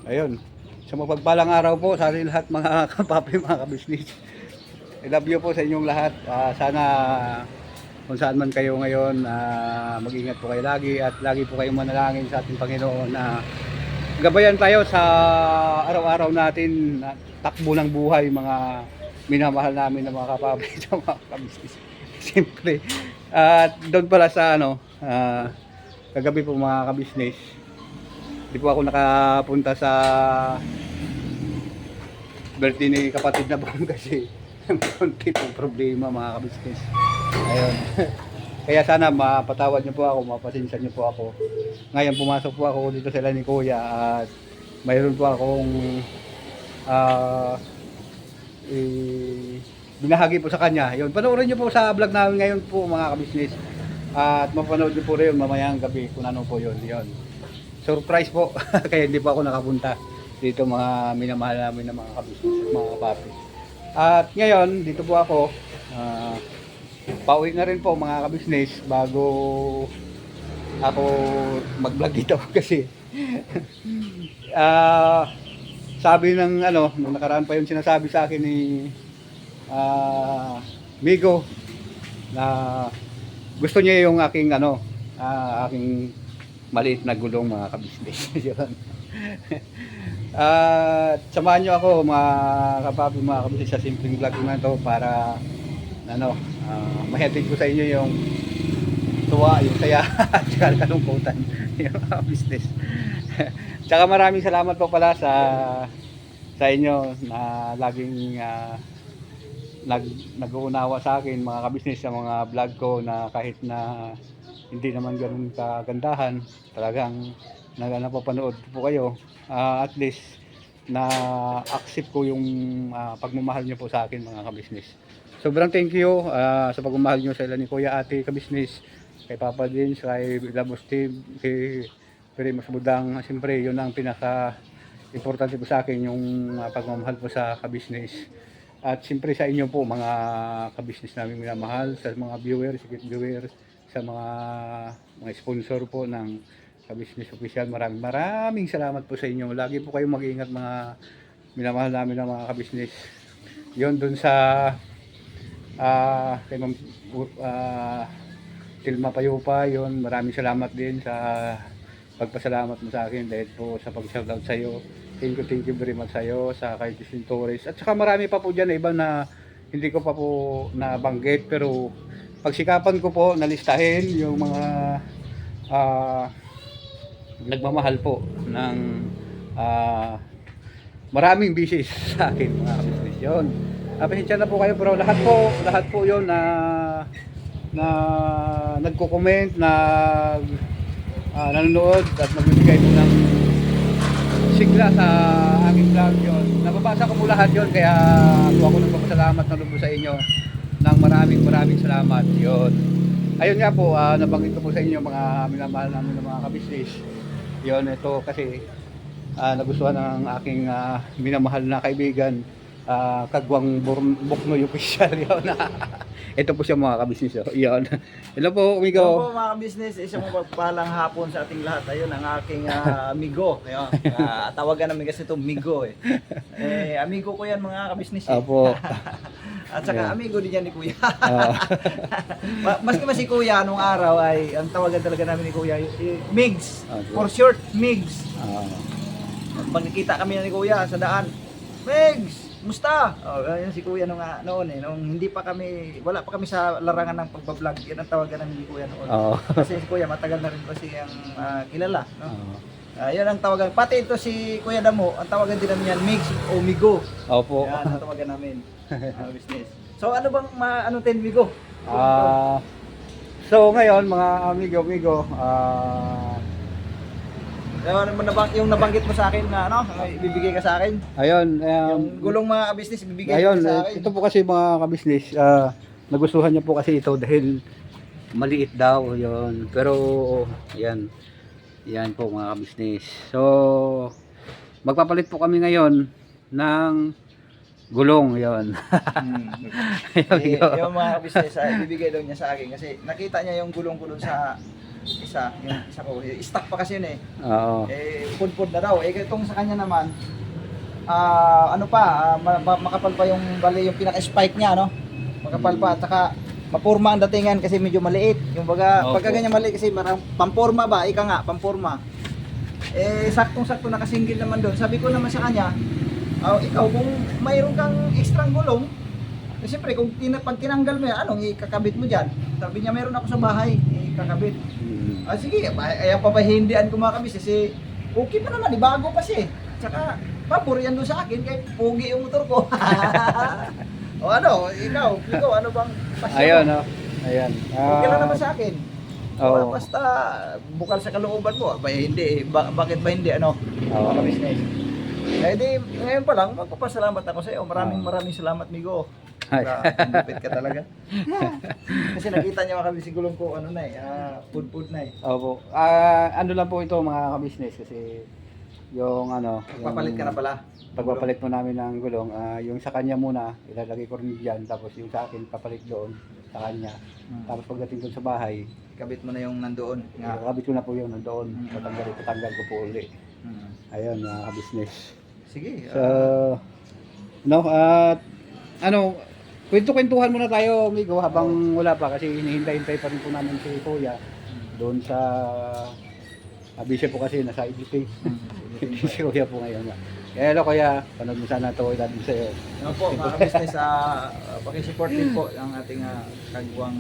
Ayun. Sa mapagpalang araw po sa ating lahat mga kapapi, mga kabisnis. I love you po sa inyong lahat. Sana kung saan man kayo ngayon, mag-ingat po kayo lagi at lagi po kayong manalangin sa ating Panginoon na gabayan tayo sa araw-araw natin na takbo ng buhay, mga minamahal namin ng mga kapapi sa mga kabisnis. Siyempre. At doon pala sa kagabi po mga kabisnis, di po ako nakapunta sa birthday ni kapatid na buwan kasi konti pong problema mga kabisnes. Ayun. Kaya sana mapatawad niyo po ako, mapasensya niyo po ako. Ngayon pumasok po ako dito sa ni Kuya at mayroon po akong binahagi po sa kanya. Yun, panoorin niyo po sa vlog namin ngayon po mga kabisnes. At mapanood niyo po rin mamayang gabi kung ano po yun. Yun. Surprise po. Kaya hindi po ako nakapunta dito mga minamahal namin ng mga kabisnes at mga kapapi. At ngayon, dito po ako. Pauwi na rin po mga kabisnes bago ako mag-vlog dito kasi sabi ng nung nakaraan pa yung sinasabi sa akin ni Migo na gusto niya yung aking aking maliit na gulong mga kabisnes. Yun. Samahan nyo ako mga kapapi, mga kabisnes sa simpleng vlog na to para mahatid ko sa inyo yung tuwa, yung saya at saka kalungkutan yung mga business. Tsaka maraming salamat po pala sa inyo na laging nag-uunawa sa akin mga kabisnes sa mga vlog ko na kahit na hindi naman ganun kagandahan, talagang napapanood po kayo. At least na accept ko yung pagmamahal nyo po sa akin mga kabisnes. Sobrang thank you sa pagmamahal nyo sa ilan ni Kuya, Ate Kabisnes, kay Papa Dins, kay Labos Steve, kay Primus Budang. Siyempre yun ang pinaka importante po sa akin, yung pagmamahal po sa kabisnes. At siyempre sa inyo po mga kabisnes namin minamahal, sa mga viewers, sa mga sponsor po ng Kabisnes Official, maraming salamat po sa inyo. Lagi po kayong mag-iingat mga minamahal namin ng mga kabisnes. Yon dun sa kay Ma'am Tilma Payupa, yon maraming salamat din sa pagpasalamat mo sa akin dahil po sa pag-shoutout sa iyo. Thank you very much sa iyo, sa kay Justin Torres. At saka marami pa po diyan na iba na hindi ko pa po nabanggit, pero pagsikapan ko po nalistahin yung mga nagmamahal po ng maraming bisis sa akin mga kabisnes. Yun. Pasensya na po kayo, pero lahat po yun na nagko-comment, nanonood at nagbibigay po ng sigla sa aking vlog yun. Nababasa ko po lahat yun, kaya ako nagpapasalamat na lubos sa inyo ng maraming salamat. Yun. Ayun nga po, nabanggit ko po sa inyo mga minamahal namin ng mga kabisnes. Yun, ito kasi nagustuhan ng aking minamahal na kaibigan, Kagwang Buknoy Official. Yun. Ito po siya mga kabisnes. Yun. Hello po, amigo. Hello po mga kabisnes, isang mapagpalang hapon sa ating lahat. Ayun ang aking amigo. Ayun. Tawagan namin kasi ito Migo eh. Amigo ko yan mga kabisnes. Opo. At saka amigo din yan ni Kuya. Maski mas si Kuya nung araw ay ang tawagan talaga namin ni Kuya Migs. For short, Migs. Pagkikita kami ni Kuya sa daan, Migs, musta? Ayun si Kuya noon nung hindi pa kami, wala pa kami sa larangan ng pagbablog. Yan ang tawagan namin ni Kuya noon. Kasi si Kuya matagal na rin kasi ang kilala, no? Yan ang tawagan. Pati ito si Kuya Damo, ang tawagan din namin yan, Migs o Migo. Opo. Yan ang tawagan namin. Business. So ano bang ano ten Migo? So ngayon mga amigo, yung nabanggit mo sa akin na ibibigay ka sa akin. ayun, Yung gulong mga business ibibigay ayun, ka sa akin. ito po kasi mga kabisnes, nagustuhan niya po kasi ito dahil maliit daw yon. Pero yan po mga kabisnes. So magpapalit po kami ngayon ng gulong yon. Yung mga business ibibigay daw niya sa akin kasi nakita niya yung gulong ko doon sa yung isa ko, stock pa kasi yun eh. Oo. Pudpud na daw. Itong sa kanya naman, makapal pa yung bali yung pinaka-spike niya, no? Makapal pa, at saka mapurma ang datingan kasi medyo maliit. Yung baga, Opo. pagka ganyan maliit kasi pamporma ba? Ika nga, pamporma. Saktong-sakto nakasinggil naman doon. Sabi ko naman sa kanya, ikaw kung mayroon kang extra gulong, siyempre kung pag tinanggal mo yan, anong ikakabit mo dyan? Sabi niya, meron ako sa bahay, ikakabit. Sige, ayaw pa ba hindian ko mga kabis kasi okay pa naman, bago pa siya eh. Tsaka, pabor yan doon sa akin, kahit pugi yung motor ko. O ano, ikaw, ano bang pasyon Ayun, mo? no? Ayan. Okay lang naman sa akin. Oo. Basta bukal sa kalooban mo, hindi, bakit ba hindi, ano, Oo. mga business. Di, ngayon pa lang, magpapasalamat ako sa iyo. Maraming salamat, Migo. Lupit ka talaga. Kasi nakita niyo mga kabis, gulong ko, ano na eh, pud na eh. Opo. Ano lang po ito mga ka-business kasi yung ano, Papalit ka na pala. pagpapalit mo namin ng gulong, yung sa kanya muna, ilalagay ko rin dyan, tapos yung sa akin, papalit doon sa kanya. Tapos pagdating doon sa bahay, Kabit mo na yung nandoon. kakabit ko na po yun doon, patanggal ko po uli. Ayun mga ka-business. Sige. So, no, at ano, kwento-kwentuhan muna tayo, amigo, habang wala pa kasi hinihintay-hintay pa rin po namin si Kuya doon sa busy po kasi nasa EDP. Si Kuya po ngayon. Kaya hello Kuya, panood mo sana ito, ilalim sa'yo. Ano po, mga business, pakisupport din po ang ating Kagwang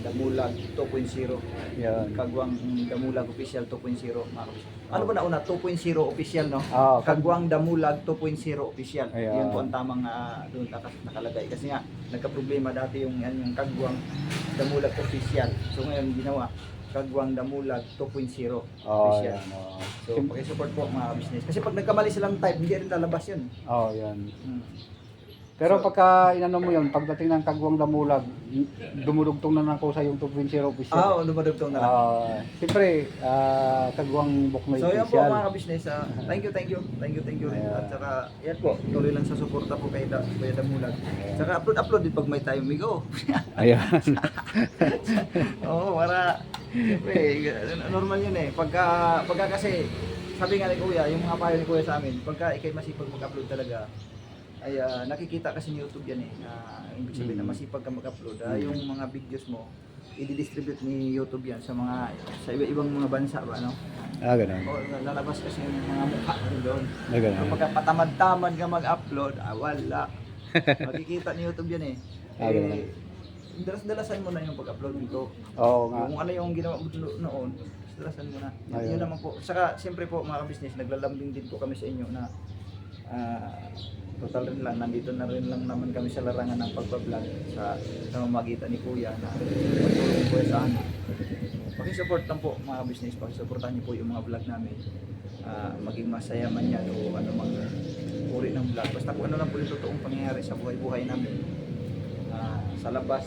Damulag 2.0. Yan. Kagwang Damulag Official 2.0, mga kabisnes. Ano ba nauna? 2.0 official, no? Oo, Kagwang Damulag 2.0 official. Ayan. Yun po ang tamang doon nakalagay. Kasi nga, nagka-problema dati yung Kagwang Damulag official. So ngayon, ginawa, Kagwang Damulag 2.0 official. yan. So, pakisupport po mga business. Kasi pag nagkamali silang type, hindi rin lalabas yun. Yan. Hmm. Pero So, pagka inano mo yun, pagdating ng Kagwang Damulag, dumudugtong na ng kusa yung 2.0 official. dumadugtong na lang. Siyempre, Kagwang Buknoy So yan po official. mga kabisnes, thank you rin. Ayan. At saka yan po, tuloy lang sa suporta po kay Kuya Damulag. Saka upload din pag may time, Migo. Ayan. Oo, para siyempre normal yun eh. Pagka kasi sabi nga ni Kuya, yung mga payo ni Kuya sa amin, pagka ikay masipag mag-upload talaga, ay nakikita kasi ni YouTube yan eh, na ibig sabihin na masipag ka mag-upload. Yung mga videos mo, i-distribute ni YouTube yan sa iba-ibang mga bansa ba, no? Ganun. O lalabas kasi yung mga mukha doon. Ganun. Kapag patamad-tamad ka mag-upload, wala. Makikita ni YouTube yan eh. Ganun. Dalas-dalasan mo na yung pag-upload nito. Oo nga. Kung ano yung ginawa mo noon, dalasan mo na. Ayun. Yun naman po. Saka siyempre po mga business, naglalambing din po kami sa inyo na total rin lang, nandito na rin lang naman kami sa larangan ng pagbablog sa pamamagitan ni Kuya na magtulong po sa amin. Pakisupport lang po mga business, pakisuportahan niyo po yung mga vlog namin. Maging masaya man yan o ano mang uri ng vlog. Basta kung ano lang po yung totoong pangyayari sa buhay-buhay namin. Sa labas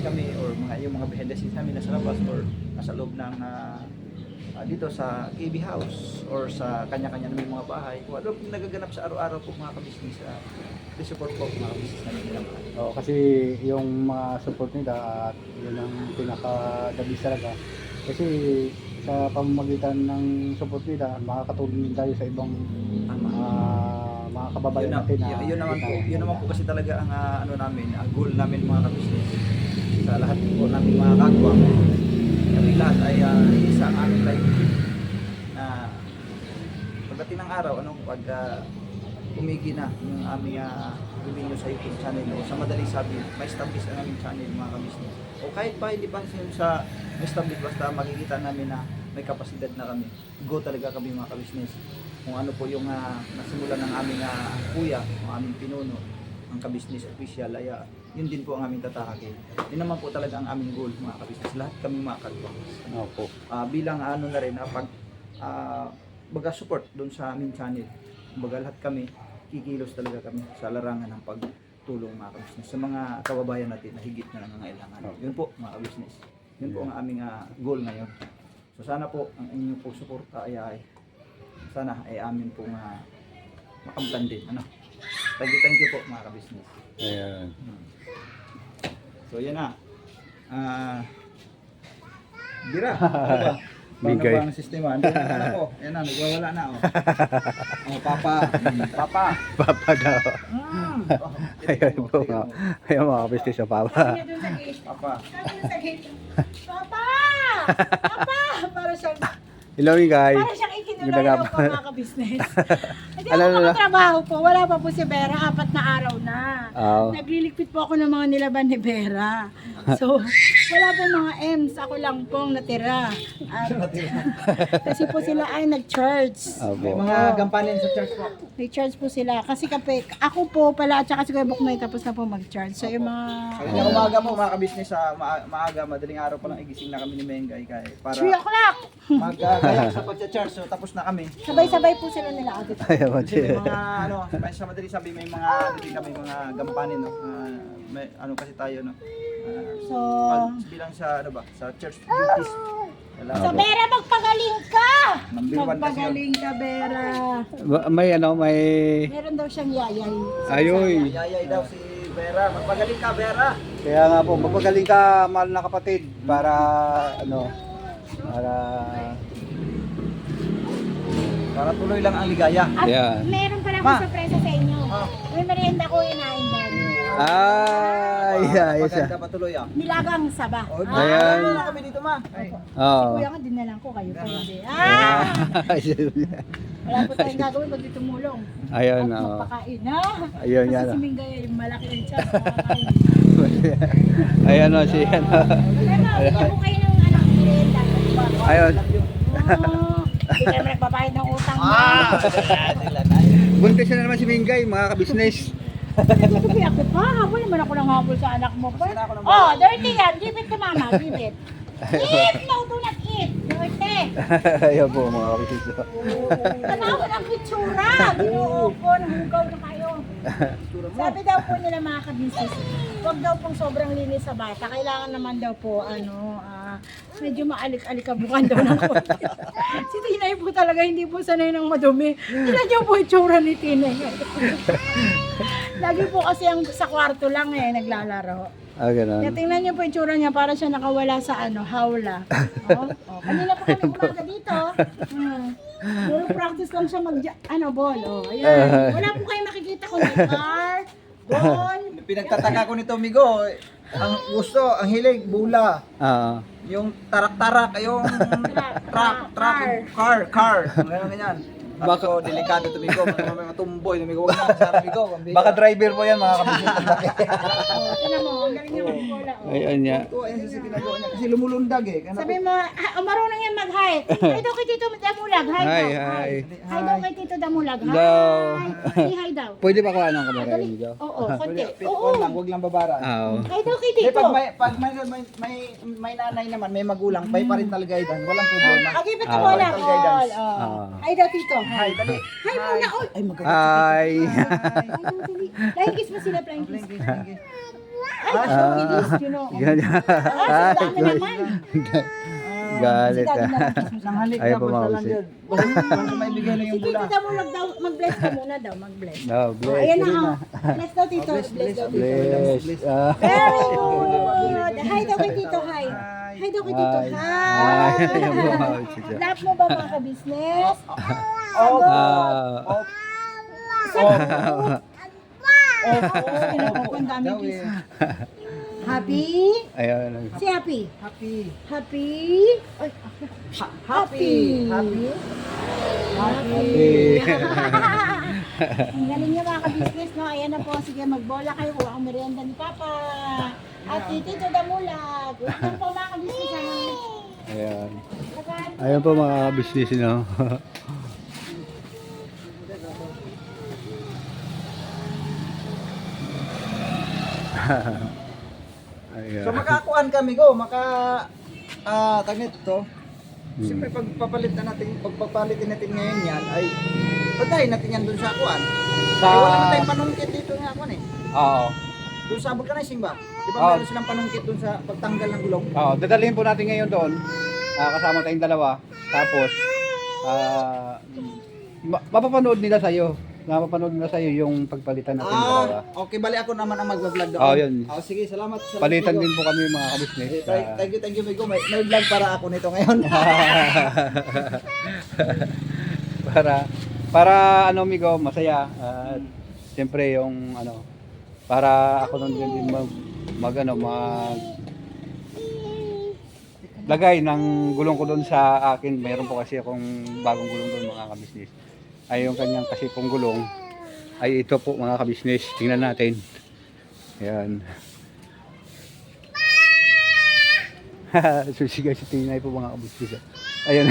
kami or yung mga behind the scenes namin nasa labas or nasa loob ng dito sa KB House or sa kanya-kanya ng mga bahay. Kung ano pong nagaganap sa araw-araw po mga kabisnes, support po mga kabisnes namin nilang. Kasi yung mga support nila at yun ang pinaka-dabis talaga. Kasi sa pamamagitan ng support nila, makakatulong din tayo sa ibang mga kababayan natin. Yun naman po kasi talaga ang ano namin, ang goal namin mga kabisnes. Sa lahat po namin mga kagwang, kami lahat ay isa ang aming livelihood na pagdating ng araw, pag umigi na yung aming revenue sa YouTube channel o sa madaling sabi, may establish ang aming channel mga kabisnes. O kahit pa hindi pa sa may establish, basta makikita namin na may kapasidad na kami. Go talaga kami mga kabisnes. Kung ano po yung nasimulan ng aming kuya, ang aming pinuno, ang kabisnes official, ay yun din po ang aming tatahakin. Yun naman po talaga ang aming goal mga kabisnes. Lahat kami mga kagwang. Opo. Bilang ano na rin, baga support doon sa aming channel. Baga lahat kami, kikilos talaga kami sa larangan ng pagtulong mga kabisnes sa mga kababayan natin na higit na nangangailangan. Yun po mga kabisnes. Yun po ang aming goal ngayon. So sana po ang inyong po suporta ay sana ay amin pong makamtan din. Thank you po mga kabisnes. Ayan. So yan na. Bira. Ano ba? Bigay. Paano ba ang sistema? Hindi na anak ko. Ayan na, nagwawala na. Oh. Oh, papa. Papa. Papa daw. Oh, Ayun po mga, ayun mga kabisnes sa Papa. Sabi niya dun sa gate. Papa. Sabi niya sa gate. Papa! Papa! Para siyang, Hello guys. para siyang ikinulong Ginagawa. po mga kabisnes. Hindi Ano, ako ano? makatrabaho po. Wala pa po si Vera. 4 na araw na. Oo. Nagliligpit po ako ng mga nilaban ni Vera. So, wala po mga M's. Ako lang pong natira. At, kasi po sila ay nag-church. May Opo. mga gampanin sa church po. Nag-charge po sila. Kasi ako po pala at saka si Kuya Buknoy tapos na po mag-charge. So, yung mga... Kaya umaga po mga kabisnes sa maaga, madaling araw pa lang igising na kami ni Mengay kay para 3 o'clock! magkakayak sa pagcha-charge. So tapos na kami. Sabay-sabay po sila nila ate. Ayun po. Kasi may mga ano, may sa madaling sabi may mga ano din kami mga gampanin no. May ano kasi tayo no. So, Bilang sa ano ba, sa church duties. so Vera, magpagaling ka! Number 1 kasi yun. Magpagaling ka, Vera. May ano, may... Meron daw siyang yayay. Ayoy. Yayay daw si Vera. Magpagaling ka, Vera. Kaya nga po, magpagaling ka, mahal na kapatid, para ano, Para tuloy lang ang ligaya. At Yan. meron pala Ma. akong sorpresa sa inyo. Oh. May merienda ko inain doon. Ay, ayos ah. Maganda pa tuloy ah. Nilagang saba. Oh, Ayan. Wala kami dito ma. Ay. Oo. Kuya nga, dinalang ko kayo pa hindi. Ah! Wala po tayong gagawin kundi tumulong. Ayun, At oo. magpakain, ha? Ayun, Kasi yan. si Mingay ay malaki ng chance. Makakain. Ayun o, si ano. Pero, bigyan ko kayo ng anak merienda. Ayun. Oh, hindi kayo nagbabayad ng utang mo. Buntis na naman si Mingay, mga kabisnes. Nagtutupi ako pa. Habol naman ako ng habol sa anak mo pa. Oh, dirty yan. Give it to mama. Give it. Eat! No, do not eat. Dirty. Ayun po, mga kabisnes. Tanawin ang pitsura. Binuo ko. Nahugaw na kayo. Sabi daw po nila mga kabisnes, huwag daw pong sobrang linis sa bata. Kailangan naman daw po, medyo maalik-alikabukan daw ng konti. Si Tinay po talaga hindi po sanay ng madumi. Tignan niyo po itsura ni Tinay. Lagi po kasi ang sa kwarto lang naglalaro. Ah, ganun. Kaya tingnan niyo po itsura niya para siya nakawala sa hawla. Oh. Kanina po kami umaga dito. Puro practice lang siya ball. Oh, ayan. Wala po kayo makikita kung car, ball. Pinagtataka ko nito, Migo. Ang gusto, ang hilig, bula. Oo. Yung tarak-tarak, yung car. Ganyan. Baka ko, delikado to, Migo. Mga may matumboy, Migo. Huwag na sa Migo. Baka driver po yan, mga kabisnes. Tingnan mo, ang galing niya mag-bola. Oh. Ayun niya. Ito, ayun sa ginagawa niya. Kasi lumulundag eh. Kaya Sabi mo, marunong yan mag-hi. Hi daw kay Tito Damulag. Hi Hi, daw. hi. Hi daw kay Tito Damulag. Hi. Daw. Hi daw. Pwede ba kuha ng kamera Dali. niyo? Oo, konti. Huwag lang, huwag lang babara. Oo. Hi daw kay Eh, Tito. pag may nanay naman, may magulang, may parental guidance, walang problema. Okay, ba't Ah, wala? parental guidance. Oh. Hi daw Tito. Hi, dali. Hi muna. Oy. Ay, magalit. Hi. Hi daw, dali. Flying kiss mo sila, flying kiss. Ay, so it is, you know. Ganyan. Ah, sa dami naman. Galit Si Daddy ah. naman kiss mo siya. Nanghalik Ayaw na, pa basta lang mausin. dyan. Basta may bigay na Si yung Tito bula. Damulag daw, mag-bless ka muna daw, mag-bless. No, bless. Ayan na, oh. Bless daw Tito, bless daw Tito. Bless. Ah. Very good. Hi daw kay Tito, hi. Hi daw kay Tito, Hi. hi. Ayun po, mga kabisnes. Lahat mo ba mga ka-business? Oh, Ah. Ang dami kiss. Happy? Ayun. Si Happy. happy. Happy? Ay, Happy. Happy. Happy. Ang galing niya mga ka-business, no? Ayan na po. Sige, magbola kayo. Kuha ang merienda ni Papa. At Tito Damulag. Yan po mga ka-business. Ayan. Ayun po mga business, no? Ayan. So makakuan kami go, tagnet to. Siyempre pagpapalitin natin ngayon yan ay patayin natin yan dun sa kuan. Sa- Wala na tayong panungkit dito nga kuan eh. Oo. Doon sa vulcanizing ba? Di ba Oh. meron silang panungkit dun sa pagtanggal ng gulong? Oo, dadalhin po natin ngayon doon. Kasama tayong dalawa. Tapos, mapapanood nila sa'yo napapanood na sa iyo yung pagpalitan natin dalawa. Okay, bali ako naman ang mag-vlog doon. Yun. Sige, salamat. Palitan Migo. din po kami mga kabisnes. Thank you, Migo. May vlog para ako nito ngayon. para ano Migo, masaya. At siyempre yung ano, para ako nun din mag lagay ng gulong ko doon sa akin. Mayroon po kasi akong bagong gulong doon mga kabisnes. Ay yung kanyang kasi pong gulong ay ito po mga kabisnes. Tingnan natin. Ayan. Susigaw si Tinay po mga kabisnes. Ayan.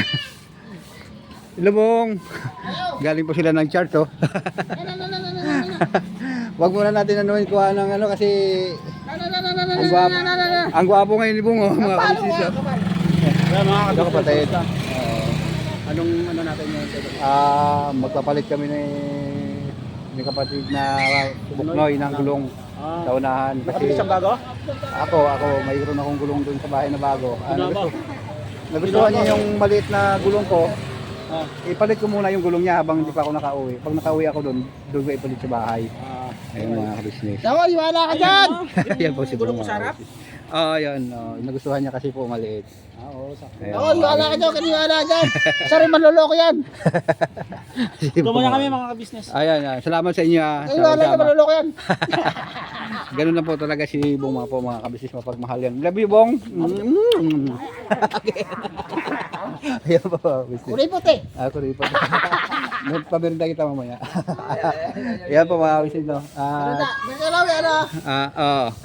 Ilubong. Galing po sila ng chart oh. Wag muna natin anuhin kuha ng ano kasi ang gwapo ngayon ni Bong oh, mga kabisnes. Mga kapatid. Anong ano natin yun? Magpapalit kami ni kapatid na Buknoy ng gulong sa unahan. Kasi bago? ako mayroon akong gulong doon sa bahay na bago. Nagustuhan niya yung maliit na gulong ko. Ipalit ko muna yung gulong niya habang hindi pa ako nakauwi. Pag nakauwi ako doon ko ipalit sa bahay. Ayun mga kabisnes. Naku, iwala ka dyan! Yan po si Gulong Bong. mo sa harap? Yan. Nagustuhan niya kasi po maliit. Oo, sakto. Ayun, Oo, iwala ka dyan, kaniwala dyan. Sorry, manloloko yan. Muna kami mga kabisnes. Ayan. Salamat sa inyo. Sa Iwala ka, kasama. manloloko yan. Ganun na po talaga si Bong mga po mga kabisnes, mapagmahal yan. Love you Bong. Ayan po mga kabisnes. Kulay puti. Ako rin po. Paberinda kita mamaya. Ayan po mga kabisnes. No? May kalawi, ano?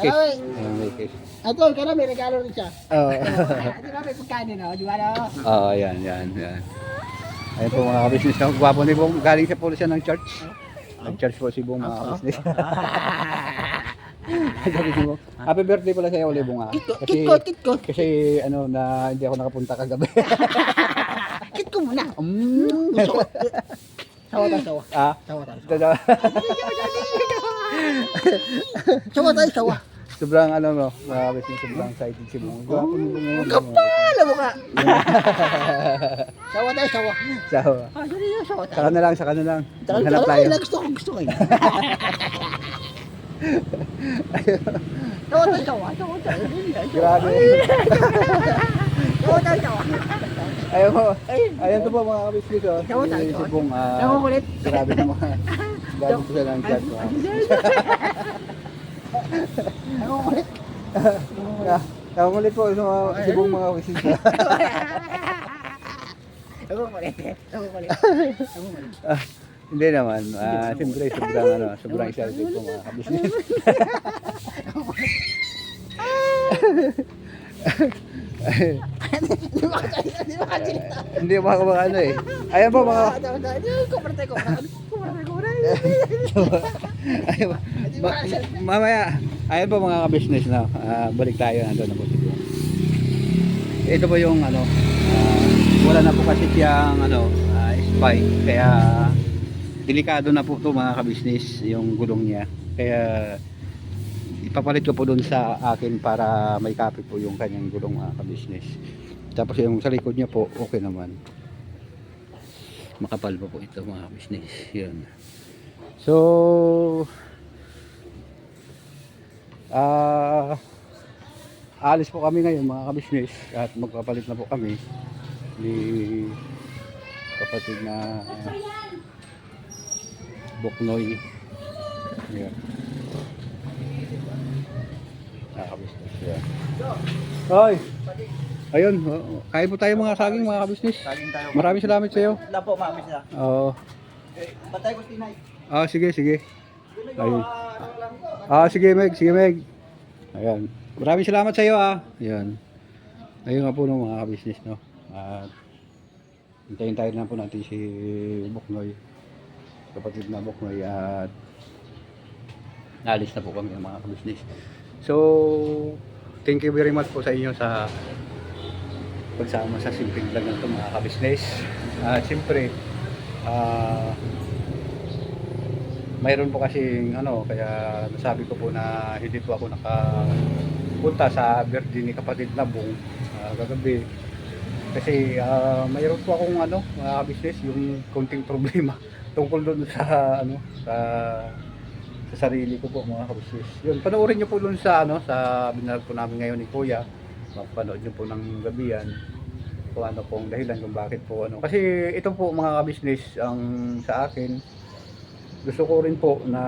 Cake. Kalawi. Ayan, may cake. Ito, kalawi, may regalo rin siya. Ito na may pagkain, no? Di ba, no? Yan. Ayan po mga kabisnes. No? Gwapo ni Bong. Galing siya po siya ng church. Nag-church po si Bong mga kabisnes. Sabi si Bong, happy birthday pala sa'yo ulit Bong. Kitkot. Kasi ano na hindi ako nakapunta kagabi. Kit ko muna. Sawa tayo, sawa. Sawa tayo. Sawa tayo, sawa. Sobrang ano mo, mga kabisnes, sobrang excited si Bong. Gwapo ni Bong ngayon. Kapala mo ka. Sawa tayo, sawa. Sawa. Seryoso, sawa tayo. Saka na lang. Hanap tayo. Gusto ko yun. Sawa tayo, sawa. Grabe. Sawa tayo, sawa. Ayan to po mga kabisnes. Sawa tayo, Si sawa. Bong, Nangungulit. grabe na mga. Galing po siya ng chat. Nangungulit. Nangungulit po si Bong mga kabisnes. Nangungulit. Hindi naman. Siyempre, sobrang excited po mga kabisnes. Hindi mo ako mga ano eh. Ayan po mga... Mamaya. Ayan po mga kabisnes na. Balik tayo. Nandun na po siguro. Ito po yung ano. Wala na po kasi siyang spy. Kaya delikado na po ito mga kabisnes. Yung gulong niya. Kaya ipapalit ko po doon sa akin para may kapit po yung kanyang gulong mga kabisnes. Tapos yung sa likod niya po okay naman, makapal pa po ito mga kabisnes. Yun. So alis po kami ngayon mga kabisnes at magpapalit na po kami ni kapatid na Buknoy. Yan. Kabisnes. Yan. Hoy! Ayun, kain po tayo mga saging mga kabisnes. Maraming salamat sa iyo. Wala po, maamis na. Oo. Patay ko tinay. Sige. Ayun. Sige Meg. Ayan. Maraming salamat sa iyo Ayan. Ayun nga po ng mga kabisnes no. At hintayin tayo na po natin si Buknoy. Kapatid na Buknoy at naalis na po kami ng mga kabisnes. So, thank you very much po sa inyo sa pagsama sa simpleng vlog na ito mga kabisnes. At siyempre, mayroon po kasing kaya nasabi ko po na hindi po ako nakapunta sa birthday ni kapatid na Bong kagabi. Kasi mayroon po akong mga kabisnes, yung konting problema tungkol doon sa ano sa sarili ko po mga kabisnes. Yun, panoorin niyo po doon sa ano sa binarag po namin ngayon ni Kuya. Mapanood niyo po ng gabi yan kung ano pong dahilan kung bakit po ano. Kasi ito po mga kabisnes ang sa akin gusto ko rin po na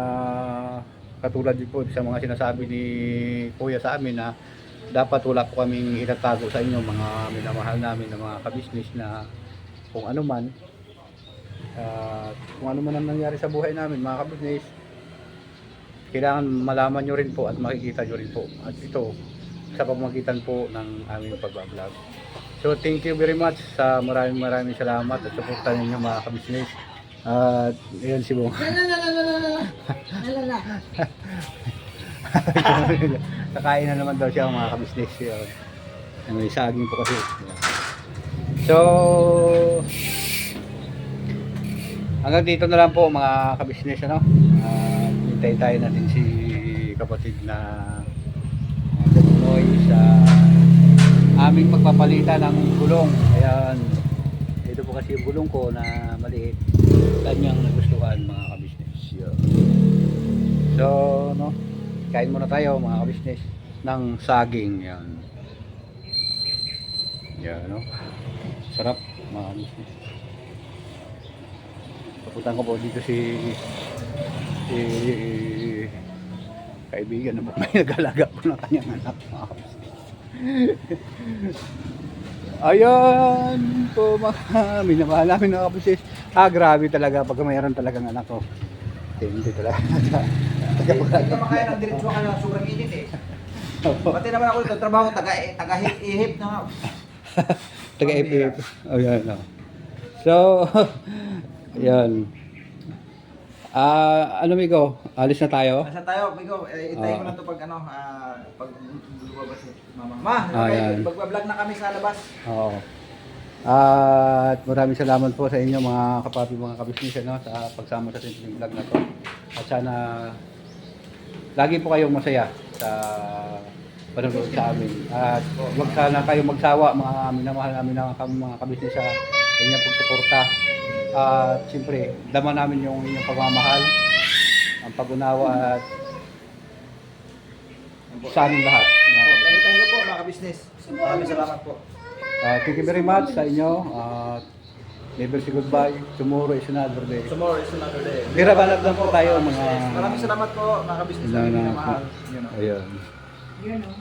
katulad din po sa mga sinasabi ni Kuya sa amin na dapat wala po kaming itatago sa inyo mga minamahal namin na mga kabisnes na kung ano man kung ano man ang nangyari sa buhay namin mga kabisnes, kailangan malaman nyo rin po at makikita nyo rin po at ito sa pamamagitan po ng aming pagbablog. So thank you very much sa maraming salamat at suporta ninyo mga kabisnes. At yun si Bong. Kakain na naman daw siya mga kabisnes. May saging po kasi. So hanggang dito na lang po mga kabisnes ano. Hintay tayo natin si kapatid na Noy sa aming pagpapalitan ng gulong. Ayan. Ito po kasi yung gulong ko na maliit. Kanyang nagustuhan mga kabisnes. So, no, kain muna tayo mga kabisnes ng saging. Yan. Yan, no. Sarap mga kabisnes. Papuntan ko po dito si kaibigan na po may nag-alaga po ng kanyang anak mga kabisnes. Ayan po mga minamahal namin mga kabisnes. Grabe talaga pag mayroon talagang anak ko. Hindi talaga. Hindi ka makaya ng diretso ka na sobrang init eh. Pati naman ako ito, trabaho taga-ihip na nga. Taga-ipip. Oh, yan. No. So, yan. Ano Migo? Alis na tayo? Nasa tayo, Migo. Itay ko na ito pag ano, pag lumabas si Mama. Ma, Ayan. magbablog na kami sa labas. Oo. At maraming salamat po sa inyo mga kapapi, mga kabisnes ano, sa pagsama sa simpleng vlog na to. At sana lagi po kayong masaya sa panonood sa amin. At huwag sana kayong magsawa mga minamahal namin na mga kabisnes sa inyong pagsuporta. At siyempre, dama namin yung inyong pagmamahal, ang pag-unawa at sa amin lahat. Thank you po mga kabisnes. Maraming salamat po. Thank you very much sa inyo. Never say goodbye. Tomorrow is another day. Tomorrow is another day. Birabanag lang po tayo mga... Maraming salamat po mga kabisnes. Na- Mahal. Yun, Ayan. Yun, no?